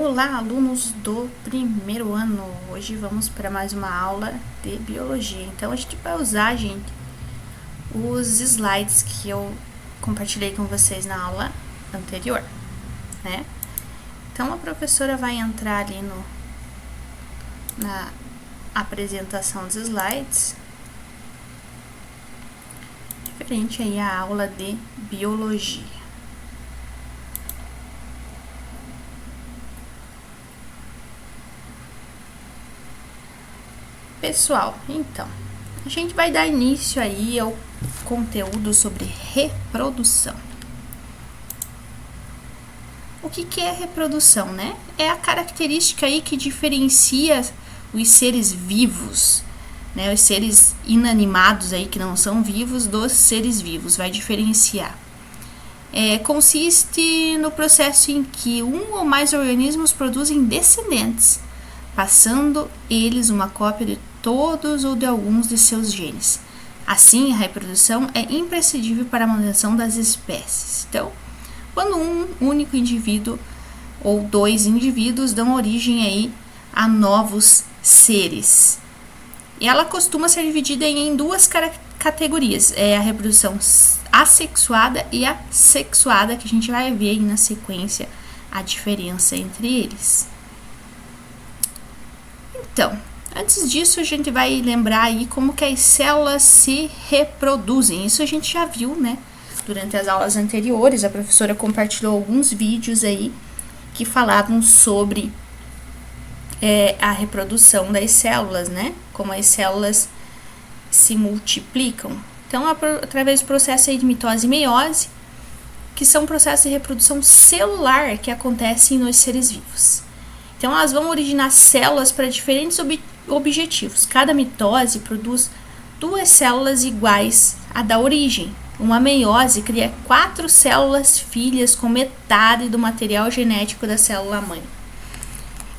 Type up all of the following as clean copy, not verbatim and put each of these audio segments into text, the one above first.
Olá, alunos do primeiro ano! Hoje vamos para mais uma aula de biologia. Então, a gente vai usar, gente, os slides que eu compartilhei com vocês na aula anterior, né? Então, a professora vai entrar ali na apresentação dos slides, referente aí à aula de biologia. Pessoal, então, a gente vai dar início aí ao conteúdo sobre reprodução. O que é reprodução, né? É a característica aí que diferencia os seres vivos, né? Os seres inanimados aí que não são vivos dos seres vivos, vai diferenciar. Consiste no processo em que um ou mais organismos produzem descendentes, passando eles uma cópia de todos ou de alguns de seus genes. Assim, a reprodução é imprescindível para a manutenção das espécies. Então, quando um único indivíduo ou dois indivíduos dão origem aí a novos seres. E ela costuma ser dividida em duas categorias, a reprodução assexuada e a sexuada, que a gente vai ver aí na sequência a diferença entre eles. Então, antes disso, a gente vai lembrar aí como que as células se reproduzem. Isso a gente já viu, né? Durante as aulas anteriores, a professora compartilhou alguns vídeos aí que falavam sobre a reprodução das células, né? Como as células se multiplicam. Então, através do processo aí de mitose e meiose, que são processos de reprodução celular que acontecem nos seres vivos. Então, elas vão originar células para diferentes objetivos. Cada mitose produz duas células iguais à da origem. Uma meiose cria 4 células filhas com metade do material genético da célula mãe.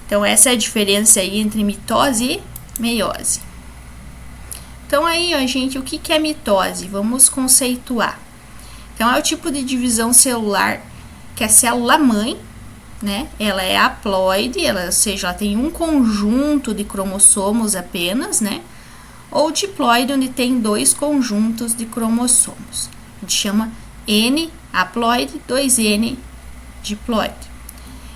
Então, essa é a diferença aí entre mitose e meiose. Então, aí, ó, gente, o que é mitose? Vamos conceituar. Então, é o tipo de divisão celular que a célula mãe, né? Ela é haploide, ou seja, ela tem um conjunto de cromossomos apenas, né? Ou diploide, onde tem 2 conjuntos de cromossomos. A gente chama N haploide, 2N diploide.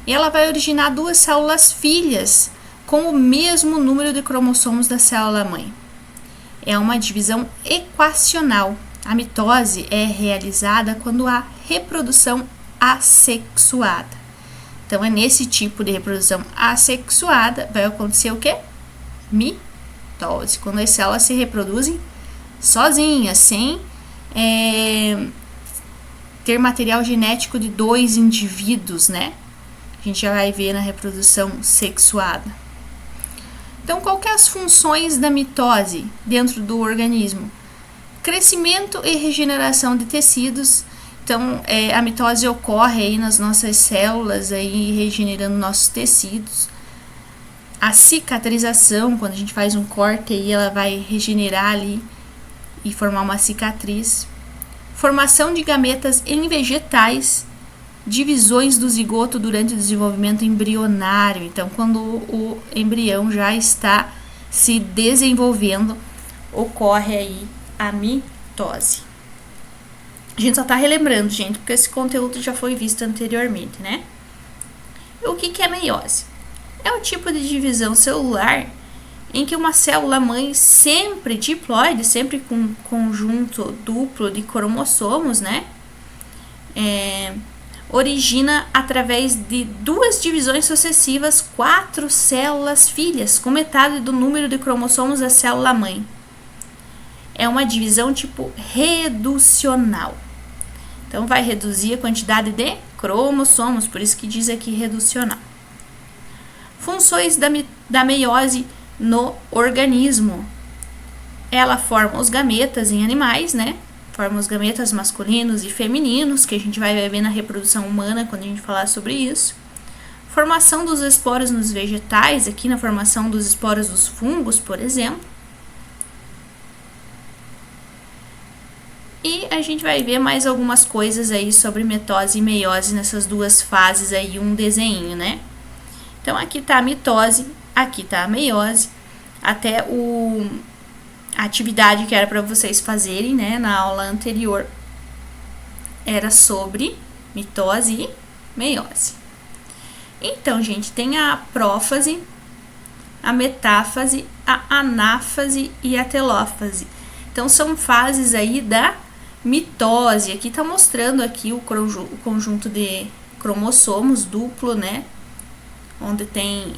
E ela vai originar 2 células filhas com o mesmo número de cromossomos da célula mãe. É uma divisão equacional. A mitose é realizada quando há reprodução assexuada. Então, é nesse tipo de reprodução assexuada, vai acontecer o quê? Mitose. Quando as células se reproduzem sozinhas, sem ter material genético de 2 indivíduos, né? A gente já vai ver na reprodução sexuada. Então, qual que é as funções da mitose dentro do organismo? Crescimento e regeneração de tecidos. Então, a mitose ocorre aí nas nossas células, aí regenerando nossos tecidos. A cicatrização, quando a gente faz um corte, aí ela vai regenerar ali e formar uma cicatriz. Formação de gametas em vegetais. Divisões do zigoto durante o desenvolvimento embrionário. Então, quando o embrião já está se desenvolvendo, ocorre aí a mitose. A gente só tá relembrando, gente, porque esse conteúdo já foi visto anteriormente, né? E o que é meiose? É o tipo de divisão celular em que uma célula mãe sempre diploide, sempre com um conjunto duplo de cromossomos, né? Origina através de 2 divisões sucessivas 4 células filhas, com metade do número de cromossomos da célula mãe. É uma divisão tipo reducional. Então, vai reduzir a quantidade de cromossomos, por isso que diz aqui reducional. Funções da meiose no organismo. Ela forma os gametas em animais, né? Forma os gametas masculinos e femininos, que a gente vai ver na reprodução humana quando a gente falar sobre isso. Formação dos esporos nos vegetais, aqui na formação dos esporos dos fungos, por exemplo. E a gente vai ver mais algumas coisas aí sobre mitose e meiose nessas duas fases aí, um desenho, né? Então, aqui está a mitose, aqui está a meiose, até a atividade que era para vocês fazerem, né, na aula anterior, era sobre mitose e meiose. Então, gente, tem a prófase, a metáfase, a anáfase e a telófase. Então, são fases aí da mitose. Aqui tá mostrando aqui o conjunto de cromossomos duplo, né? Onde tem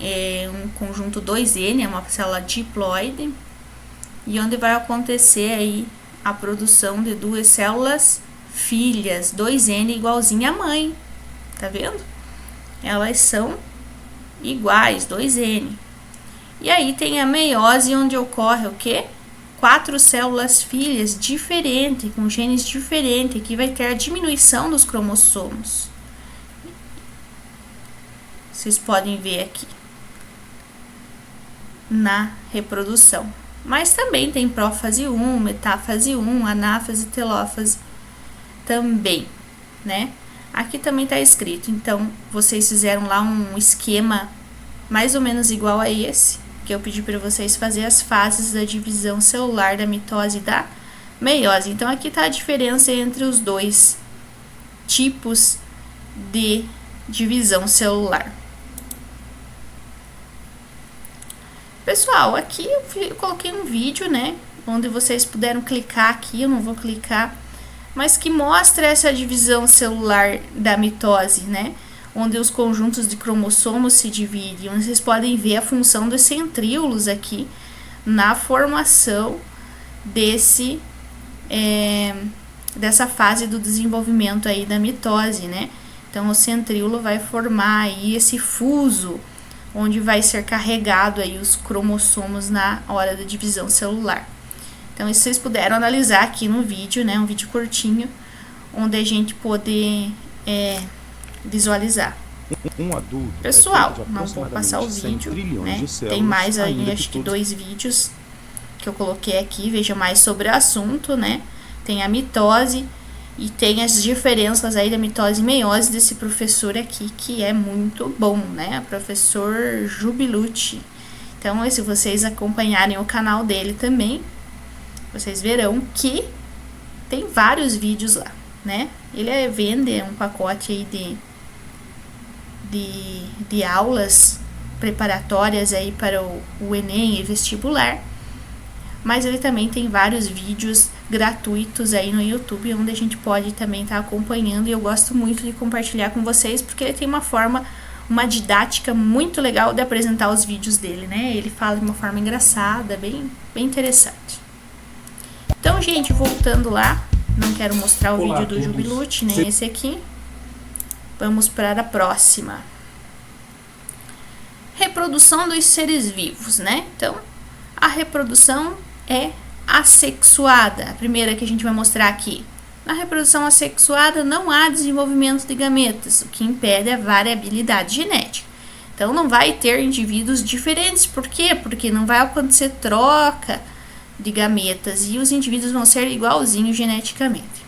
um conjunto 2N, é uma célula diploide, e onde vai acontecer aí a produção de duas células filhas, 2N igualzinho à mãe, tá vendo? Elas são iguais, 2N. E aí tem a meiose, onde ocorre o quê? 4 células filhas diferentes, com genes diferentes. Aqui vai ter a diminuição dos cromossomos. Vocês podem ver aqui na reprodução. Mas também tem prófase 1, metáfase 1, anáfase, telófase também, né? Aqui também está escrito, então, vocês fizeram lá um esquema mais ou menos igual a esse, que eu pedi para vocês fazer as fases da divisão celular da mitose e da meiose. Então, aqui está a diferença entre os dois tipos de divisão celular. Pessoal, aqui eu coloquei um vídeo, né, onde vocês puderam clicar aqui, eu não vou clicar, mas que mostra essa divisão celular da mitose, né, onde os conjuntos de cromossomos se dividem, onde vocês podem ver a função dos centríolos aqui na formação dessa fase do desenvolvimento aí da mitose, né. Então, o centríolo vai formar aí esse fuso, onde vai ser carregado aí os cromossomos na hora da divisão celular. Então, isso vocês puderam analisar aqui no vídeo, né, um vídeo curtinho, onde a gente pode visualizar. Um adulto. Pessoal, não vou passar o vídeo, né, tem mais aí, acho que 2 vídeos que eu coloquei aqui, veja mais sobre o assunto, né, tem a mitose e tem as diferenças aí da mitose e meiose desse professor aqui, que é muito bom, né? O professor Jubilucci. Então, se vocês acompanharem o canal dele também, vocês verão que tem vários vídeos lá, né? Ele vende um pacote aí de aulas preparatórias aí para o Enem e vestibular, mas ele também tem vários vídeos gratuitos aí no YouTube, onde a gente pode também estar acompanhando, e eu gosto muito de compartilhar com vocês, porque ele tem uma didática muito legal de apresentar os vídeos dele, né? Ele fala de uma forma engraçada, bem interessante. Então, gente, voltando lá, não quero mostrar o vídeo do Jubilucci, nem esse aqui. Vamos para a próxima. Reprodução dos seres vivos, né? Então, a reprodução é assexuada. A primeira que a gente vai mostrar aqui. Na reprodução assexuada não há desenvolvimento de gametas, o que impede a variabilidade genética. Então, não vai ter indivíduos diferentes. Por quê? Porque não vai acontecer troca de gametas e os indivíduos vão ser igualzinhos geneticamente.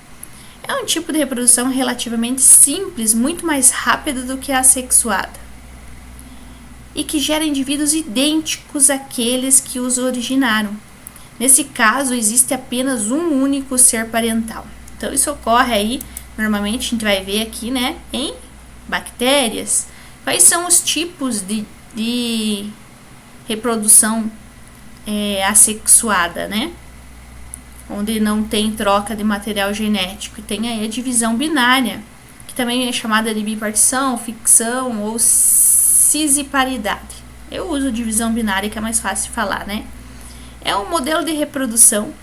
É um tipo de reprodução relativamente simples, muito mais rápida do que a assexuada, e que gera indivíduos idênticos àqueles que os originaram. Nesse caso, existe apenas um único ser parental. Então, isso ocorre aí, normalmente a gente vai ver aqui, né, em bactérias. Quais são os tipos de reprodução assexuada, né? Onde não tem troca de material genético. E tem aí a divisão binária, que também é chamada de bipartição, ficção ou cisparidade. Eu uso divisão binária, que é mais fácil de falar, né? É um modelo de reprodução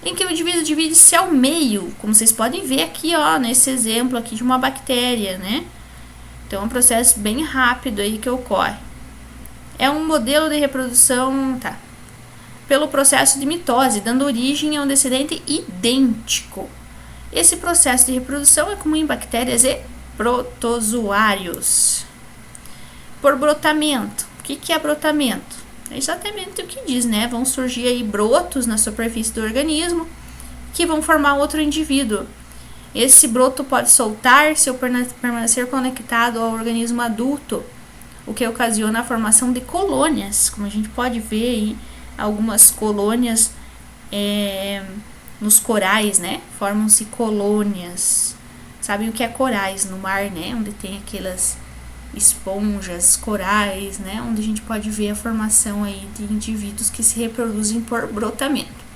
em que o indivíduo divide-se ao meio, como vocês podem ver aqui, ó, nesse exemplo aqui de uma bactéria, né? Então, é um processo bem rápido aí que ocorre. É um modelo de reprodução, pelo processo de mitose, dando origem a um descendente idêntico. Esse processo de reprodução é comum em bactérias e protozoários. Por brotamento. O que é brotamento? É exatamente o que diz, né? Vão surgir aí brotos na superfície do organismo que vão formar outro indivíduo. Esse broto pode soltar-se ou permanecer conectado ao organismo adulto, o que ocasiona a formação de colônias, como a gente pode ver aí, algumas colônias nos corais, né? Formam-se colônias. Sabem o que é corais no mar, né? Onde tem aquelas esponjas, corais, né? Onde a gente pode ver a formação aí de indivíduos que se reproduzem por brotamento.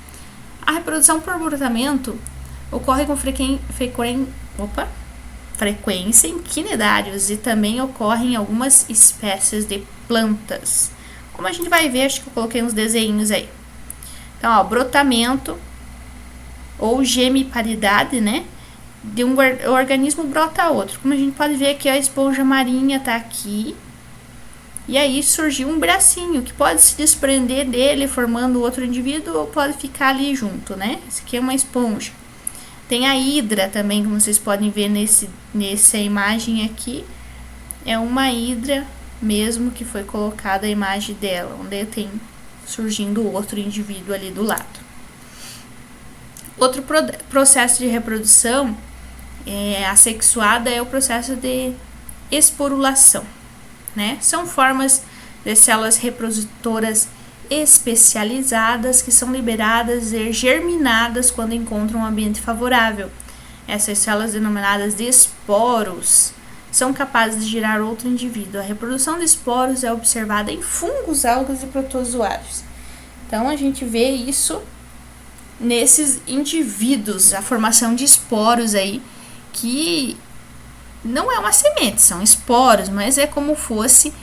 A reprodução por brotamento ocorre com frequência em quinidários e também ocorre em algumas espécies de plantas. Como a gente vai ver, acho que eu coloquei uns desenhos aí. Então, ó, brotamento ou gemiparidade, né? De um organismo brota outro. Como a gente pode ver aqui, a esponja marinha tá aqui. E aí surgiu um bracinho que pode se desprender dele formando outro indivíduo ou pode ficar ali junto, né? Esse aqui é uma esponja. Tem a hidra também, como vocês podem ver nessa imagem aqui. É uma hidra mesmo que foi colocada a imagem dela, onde tem surgindo outro indivíduo ali do lado. Outro processo de reprodução assexuada é o processo de esporulação, né? São formas de células reprodutoras especializadas que são liberadas e germinadas quando encontram um ambiente favorável. Essas células, denominadas de esporos, são capazes de gerar outro indivíduo. A reprodução de esporos é observada em fungos, algas e protozoários. Então, a gente vê isso nesses indivíduos, a formação de esporos aí, que não é uma semente, são esporos, mas é como fosse,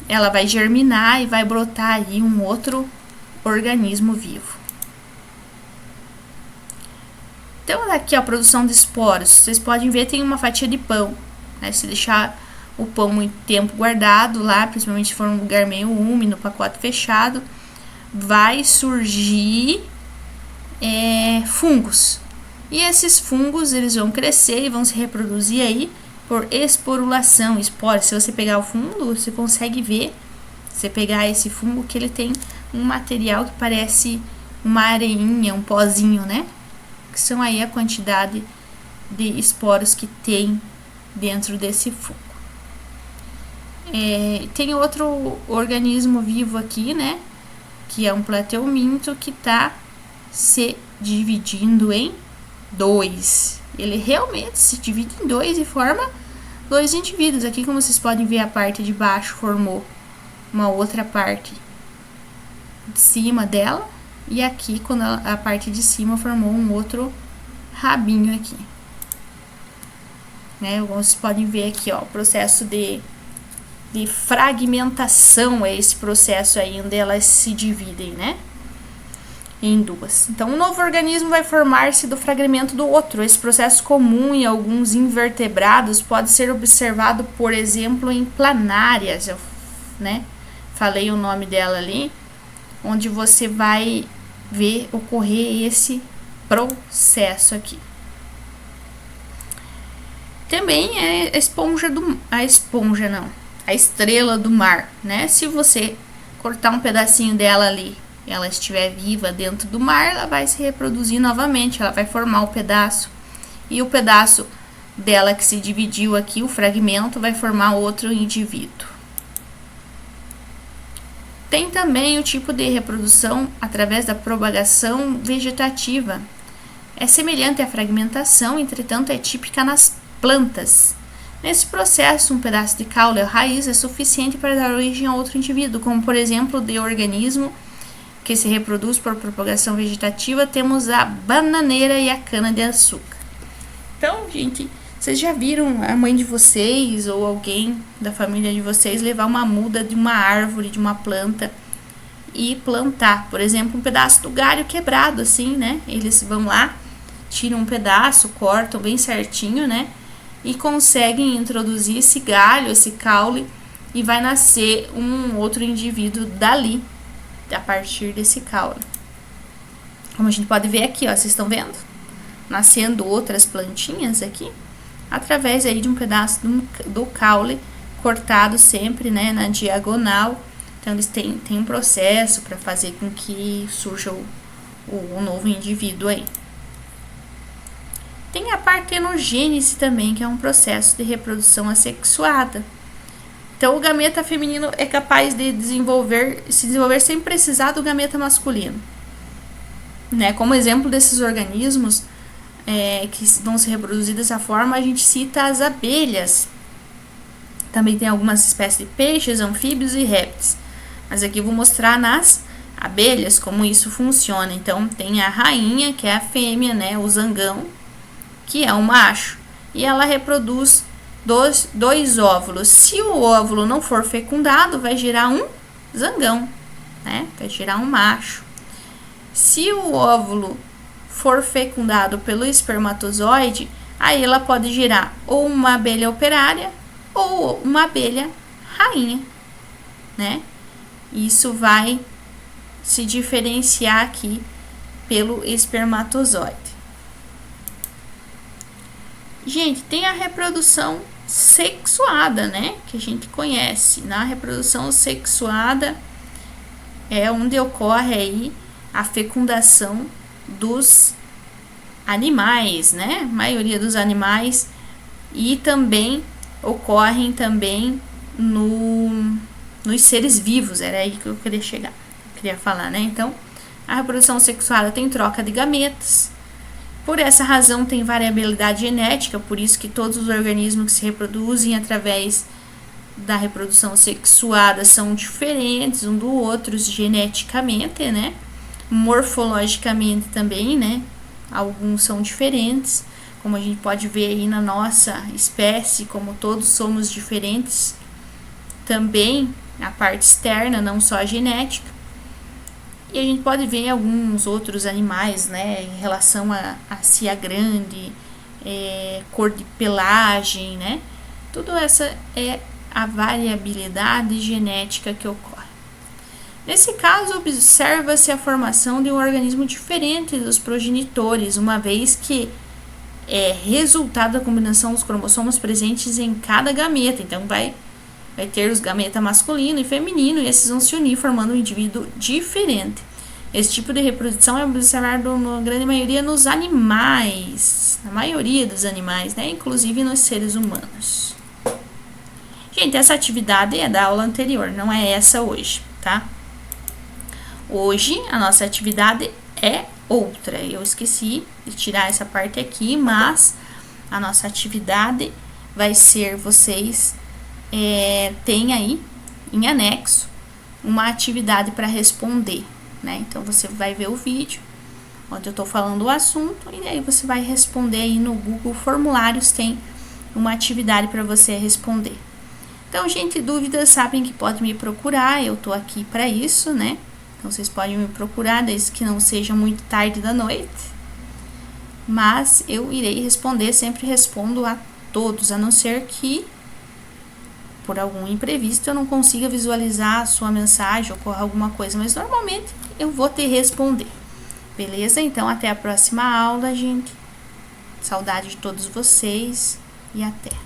ela vai germinar e vai brotar aí um outro organismo vivo. Então, aqui a produção de esporos, vocês podem ver, tem uma fatia de pão, né? Se deixar o pão muito tempo guardado lá, principalmente se for um lugar meio úmido, pacote fechado, vai surgir fungos. E esses fungos, eles vão crescer e vão se reproduzir aí por esporulação, esporos. Se você pegar o fungo, você consegue ver, você pegar esse fungo, que ele tem um material que parece uma areinha, um pozinho, né? Que são aí a quantidade de esporos que tem dentro desse fungo. Tem outro organismo vivo aqui, né? Que é um plateuminto que está se dividindo em dois. Ele realmente se divide em dois e forma dois indivíduos. Aqui, como vocês podem ver, a parte de baixo formou uma outra parte de cima dela. E aqui, quando a parte de cima formou um outro rabinho aqui. Né? Como vocês podem ver aqui, ó, o processo de fragmentação é esse processo aí, onde elas se dividem, né? Em duas. Então, um novo organismo vai formar-se do fragmento do outro. Esse processo comum em alguns invertebrados pode ser observado, por exemplo, em planárias, né? Falei o nome dela ali, onde você vai ver ocorrer esse processo aqui. Também é a estrela do mar, né? Se você cortar um pedacinho dela ali, ela estiver viva dentro do mar, ela vai se reproduzir novamente, ela vai formar o pedaço. E o pedaço dela que se dividiu aqui, o fragmento, vai formar outro indivíduo. Tem também o tipo de reprodução através da propagação vegetativa. É semelhante à fragmentação, entretanto é típica nas plantas. Nesse processo, um pedaço de caule ou raiz é suficiente para dar origem a outro indivíduo, como por exemplo, de organismo que se reproduz por propagação vegetativa, temos a bananeira e a cana-de-açúcar. Então, gente, vocês já viram a mãe de vocês ou alguém da família de vocês levar uma muda de uma árvore, de uma planta e plantar, por exemplo, um pedaço do galho quebrado, assim, né? Eles vão lá, tiram um pedaço, cortam bem certinho, né? E conseguem introduzir esse galho, esse caule, e vai nascer um outro indivíduo dali, a partir desse caule. Como a gente pode ver aqui, ó, vocês estão vendo? Nascendo outras plantinhas aqui, através aí de um pedaço do caule, cortado sempre, né, na diagonal. Então, eles têm um processo para fazer com que surja o novo indivíduo aí. Tem a partenogênese também, que é um processo de reprodução assexuada. Então, o gameta feminino é capaz de se desenvolver sem precisar do gameta masculino. Né? Como exemplo desses organismos que vão se reproduzir dessa forma, a gente cita as abelhas. Também tem algumas espécies de peixes, anfíbios e répteis. Mas aqui eu vou mostrar nas abelhas como isso funciona. Então, tem a rainha, que é a fêmea, né? O zangão, que é o macho. E ela reproduz dois óvulos. Se o óvulo não for fecundado, vai gerar um zangão, né? Vai gerar um macho. Se o óvulo for fecundado pelo espermatozoide, aí ela pode gerar ou uma abelha operária ou uma abelha rainha, né? Isso vai se diferenciar aqui pelo espermatozoide. Gente, tem a reprodução sexuada, né? Que a gente conhece. Na reprodução sexuada é onde ocorre aí a fecundação dos animais, né? A maioria dos animais, e também ocorrem também nos seres vivos. Era aí que eu queria falar, né? Então, a reprodução sexuada tem troca de gametas. Por essa razão tem variabilidade genética, por isso que todos os organismos que se reproduzem através da reprodução sexuada são diferentes um do outro geneticamente, né? Morfologicamente também, né? Alguns são diferentes, como a gente pode ver aí na nossa espécie, como todos somos diferentes, também a parte externa, não só a genética. E a gente pode ver alguns outros animais, né, em relação a cia grande, cor de pelagem, né? Tudo essa é a variabilidade genética que ocorre. Nesse caso, observa-se a formação de um organismo diferente dos progenitores, uma vez que é resultado da combinação dos cromossomos presentes em cada gameta. Então, vai ter os gametas masculino e feminino, e esses vão se unir formando um indivíduo diferente. Esse tipo de reprodução é observado na grande maioria nos animais, na maioria dos animais, né? Inclusive nos seres humanos. Gente, essa atividade é da aula anterior, não é essa hoje, tá? Hoje a nossa atividade é outra. Eu esqueci de tirar essa parte aqui, mas a nossa atividade vai ser, vocês tem aí em anexo uma atividade para responder, né? Então você vai ver o vídeo onde eu tô falando o assunto e aí você vai responder aí no Google Formulários, tem uma atividade para você responder. Então, gente, dúvidas, sabem que pode me procurar, eu tô aqui para isso, né? Então vocês podem me procurar, desde que não seja muito tarde da noite. Mas eu irei responder, sempre respondo a todos, a não ser que por algum imprevisto eu não consiga visualizar a sua mensagem, ocorra alguma coisa, mas normalmente eu vou te responder. Beleza? Então até a próxima aula, gente. Saudade de todos vocês e até.